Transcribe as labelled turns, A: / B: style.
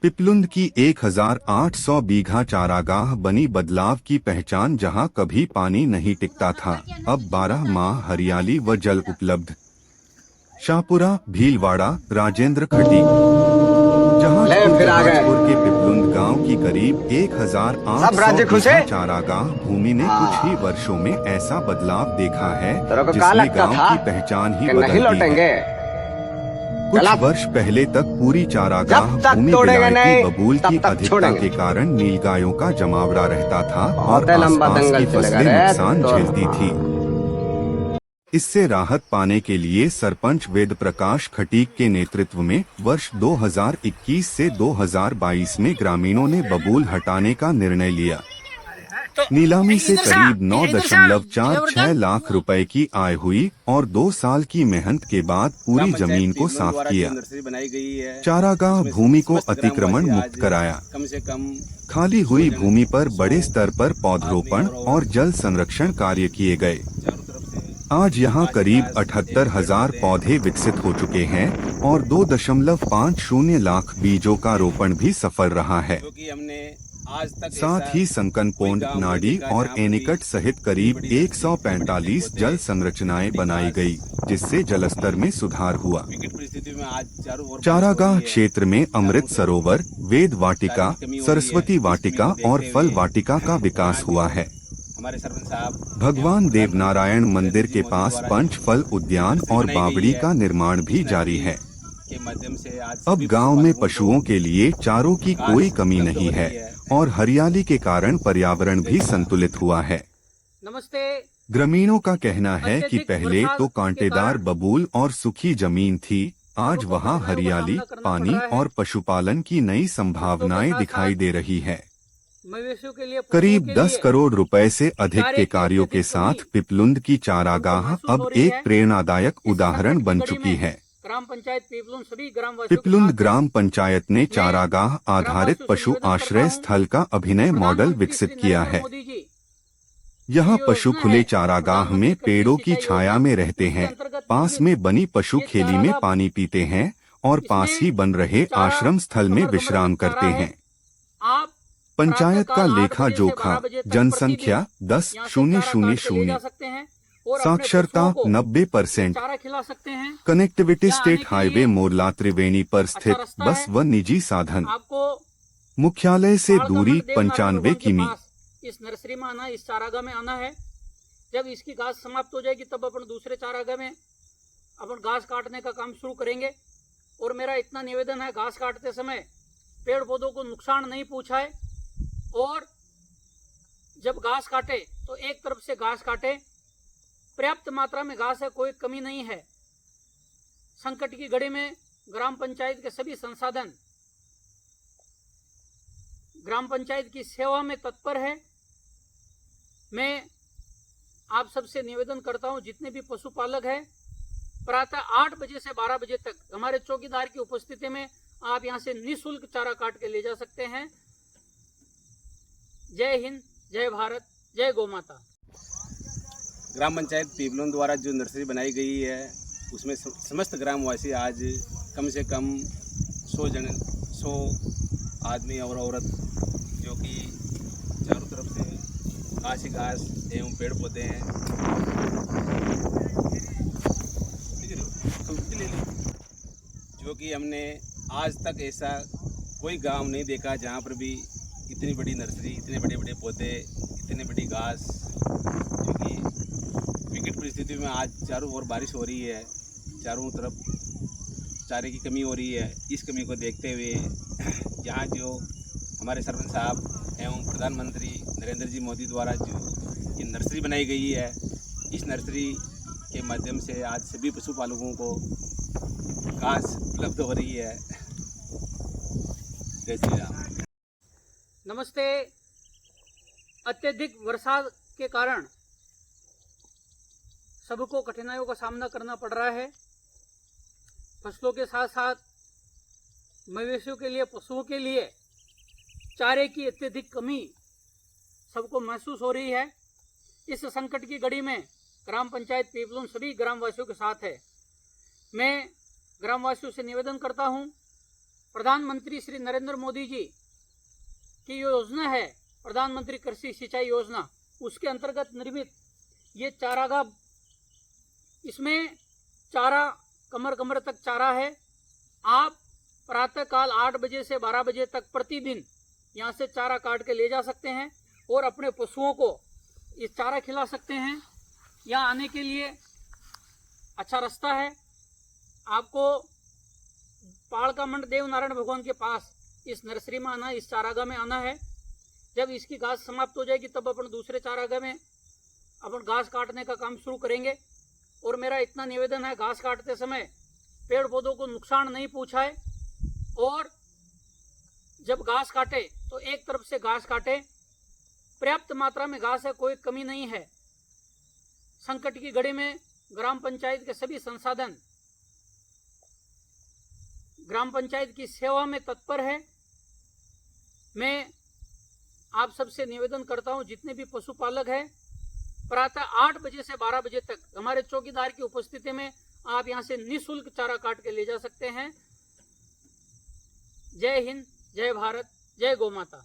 A: पिपलुंद की 1800 बीघा चारागाह बनी बदलाव की पहचान। जहां कभी पानी नहीं टिकता था, अब 12 माह हरियाली व जल उपलब्ध। शाहपुरा, भीलवाड़ा, राजेंद्र खटीक। जहाजपुर के पिपलुंद गांव की करीब 1800 बीघा चारागाह भूमि ने कुछ ही वर्षों में ऐसा बदलाव देखा है जिसने गांव की पहचान ही बदल दी है। कुछ वर्ष पहले तक पूरी चारागाह भूमि विलायती बबूल की अधिकता के कारण नीलगायों का जमावड़ा रहता था और आसपास की फसलें नुकसान झेलती थी। इससे राहत पाने के लिए सरपंच वेद प्रकाश खटीक के नेतृत्व में वर्ष 2021 से 2022 में ग्रामीणों ने बबूल हटाने का निर्णय लिया। नीलामी से करीब 9.46 लाख रुपए की आय हुई और 2 साल की मेहनत के बाद पूरी जमीन को साफ किया। चारागाह भूमि को अतिक्रमण मुक्त कराया। खाली हुई भूमि पर बड़े स्तर पर पौधरोपण और जल संरक्षण कार्य किए गए। आज यहां करीब 78,000 पौधे विकसित हो चुके हैं और 2.50 लाख बीजों का रोपण भी सफल रहा है। साथ ही संकनपोंड, नाडी और एनिकट सहित करीब 145 जल संरचनाएं बनाई गई, जिससे जलस्तर में सुधार हुआ। चारागाह क्षेत्र में अमृत सरोवर, वेद वाटिका, सरस्वती वाटिका और फल वाटिका का विकास हुआ है। भगवान देवनारायण मंदिर के पास पंच फल उद्यान और बावड़ी का निर्माण भी जारी है। अब गांव में पशुओं के लिए चारों की कोई कमी नहीं है और हरियाली के कारण पर्यावरण भी संतुलित हुआ है।
B: नमस्ते।
A: ग्रामीणों का कहना है कि पहले तो कांटेदार बबूल और सूखी जमीन थी, आज वहां हरियाली, पानी और पशुपालन की नई संभावनाएं दिखाई दे रही है। करीब 10 करोड़ रुपए से अधिक के कार्यों के साथ पिपलुंद की चारागाह अब एक प्रेरणादायक उदाहरण बन चुकी है।
B: ग्राम पंचायत
A: पिपलुंद ग्राम पंचायत ने चारागाह आधारित पशु आश्रय स्थल का अभिनय मॉडल विकसित किया है। यहाँ पशु खुले चारागाह में पेड़ों की छाया में रहते हैं, पास में बनी पशु खेली में पानी पीते हैं और पास ही बन रहे आश्रम स्थल में विश्राम करते हैं। पंचायत का लेखा जोखा, जनसंख्या 10,000, साक्षरता 90%, कनेक्टिविटी स्टेट हाईवे मोरला त्रिवेणी पर स्थित बस व निजी साधन, मुख्यालय से दूरी 95 किमी।
B: इस नर्सरी में आना, इस चारागाह में आना है। जब इसकी घास समाप्त हो जाएगी तब अपन दूसरे चारागाह में अपन घास काटने का काम शुरू करेंगे। और मेरा इतना निवेदन है, घास काटते समय पेड़ पौधों को नुकसान नहीं पहुंचाए और जब घास काटे तो एक तरफ से घास काटे। पर्याप्त मात्रा में घास है, कोई कमी नहीं है। संकट की घड़ी में ग्राम पंचायत के सभी संसाधन ग्राम पंचायत की सेवा में तत्पर है। मैं आप सबसे निवेदन करता हूं, जितने भी पशुपालक हैं, प्रातः 8 बजे से 12 बजे तक हमारे चौकीदार की उपस्थिति में आप यहां से निःशुल्क चारा काट के ले जा सकते हैं। जय हिंद, जय भारत, जय गौ माता।
C: ग्राम पंचायत पिपलुंद द्वारा जो नर्सरी बनाई गई है उसमें समस्त ग्रामवासी आज कम से कम 100 आदमी और औरत, जो कि चारों तरफ से घास ही घास एवं पेड़ पौधे हैं, जो कि हमने आज तक ऐसा कोई गांव नहीं देखा जहां पर भी इतनी बड़ी नर्सरी, इतने बड़े बड़े पौधे, इतनी बड़ी घास, जो कि विकट परिस्थिति में आज चारों ओर बारिश हो रही है, चारों तरफ चारे की कमी हो रही है। इस कमी को देखते हुए यहाँ जो हमारे सरपंच साहब एवं प्रधानमंत्री नरेंद्र जी मोदी द्वारा जो ये नर्सरी बनाई गई है, इस नर्सरी के माध्यम से आज सभी पशुपालकों को घास उपलब्ध हो रही है। जय श्री राम।
B: नमस्ते। अत्यधिक वर्षा के कारण सबको कठिनाइयों का सामना करना पड़ रहा है। फसलों के साथ साथ मवेशियों के लिए, पशुओं के लिए चारे की अत्यधिक कमी सबको महसूस हो रही है। इस संकट की घड़ी में ग्राम पंचायत पिपलुंद सभी ग्रामवासियों के साथ है। मैं ग्रामवासियों से निवेदन करता हूं, प्रधानमंत्री श्री नरेंद्र मोदी जी की योजना है प्रधानमंत्री कृषि सिंचाई योजना, उसके अंतर्गत निर्मित ये चारागाह, इसमें चारा कमर कमर तक चारा है। आप प्रातःकाल 8 बजे से 12 बजे तक प्रतिदिन यहाँ से चारा काट के ले जा सकते हैं और अपने पशुओं को इस चारा खिला सकते हैं। यहाँ आने के लिए अच्छा रास्ता है। आपको पाड़का मंड देव नारायण भगवान के पास इस नर्सरी में आना है, इस चारागाह में आना है। जब इसकी घास समाप्त हो जाएगी तब अपन दूसरे चारागाह में अपन घास काटने का काम शुरू करेंगे। और मेरा इतना निवेदन है, घास काटते समय पेड़ पौधों को नुकसान नहीं पहुंचाए, और जब घास काटे तो एक तरफ से घास काटे। पर्याप्त मात्रा में घास है, कोई कमी नहीं है। संकट की घड़ी में ग्राम पंचायत के सभी संसाधन ग्राम पंचायत की सेवा में तत्पर है। मैं आप सबसे निवेदन करता हूं, जितने भी पशुपालक हैं, प्रातः 8 बजे से 12 बजे तक हमारे चौकीदार की उपस्थिति में आप यहां से निःशुल्क चारा काट के ले जा सकते हैं। जय हिंद, जय भारत, जय गौ माता।